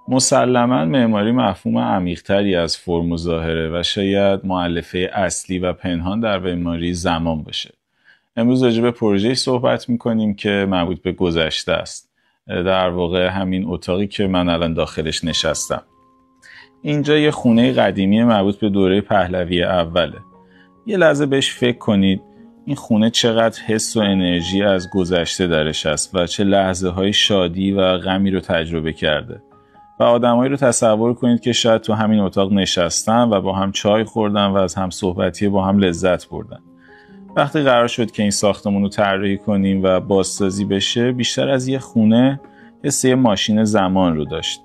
مسلماً معماری مفهوم عمیق‌تری از فرم و ظاهره و شاید مؤلفه اصلی و پنهان در معماری زمان باشه. امروز راجع به پروژه‌ای صحبت می‌کنیم که مربوط به گذشته است. در واقع همین اتاقی که من الان داخلش نشستم. اینجا یه خونه قدیمی مربوط به دوره پهلوی اوله. یه لحظه بهش فکر کنید. این خونه چقدر حس و انرژی از گذشته درش هست و چه لحظه‌های شادی و غمی رو تجربه کرده. و آدمایی رو تصور کنید که شاید تو همین اتاق نشستن و با هم چای خوردن و از هم صحبتی با هم لذت بردن. وقتی قرار شد که این ساختمون رو طراحی کنیم و بازسازی بشه، بیشتر از یه خونه حس یه ماشین زمان رو داشت.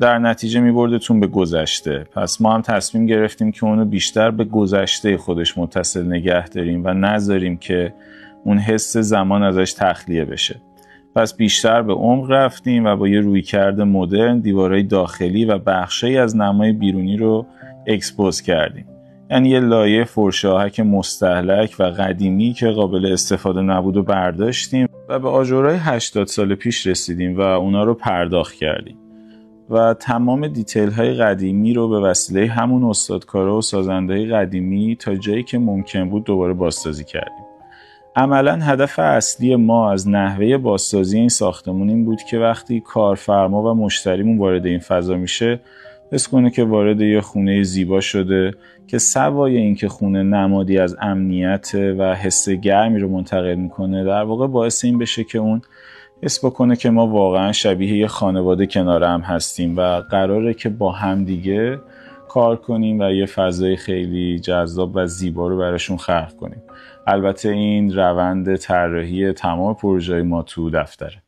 در نتیجه می‌بردتون به گذشته. پس ما هم تصمیم گرفتیم که اونو بیشتر به گذشته خودش متصل نگه داریم و نذاریم که اون حس زمان ازش تخلیه بشه. پس بیشتر به عمق رفتیم و با یه رویکرد مدرن دیوارهای داخلی و بخشی از نمای بیرونی رو اکسپوز کردیم. یعنی یه لایه فرشاهک مستهلک و قدیمی که قابل استفاده نبود و برداشتیم و به آجرهای 80 سال پیش رسیدیم و اونا رو پرداخت کردیم. و تمام دیتیل های قدیمی رو به وسیله همون استادکارا و سازنده قدیمی تا جایی که ممکن بود دوباره بازسازی کردیم. عملاً هدف اصلی ما از نحوه بازسازی این ساختمون این بود که وقتی کارفرما و مشتریمون وارد این فضا میشه حس کنه که وارد یه خونه زیبا شده که سوای این که خونه نمادی از امنیت و حس گرمی رو منتقل میکنه، در واقع باعث این بشه که اون حس بکنه که ما واقعا شبیه یه خانواده کنار هم هستیم و قراره که با هم دیگه کار کنیم و یه فضای خیلی جذاب و زیبا رو براشون خلق کنیم. البته این روند طراحی تمام پروژه‌های ما تو دفتره.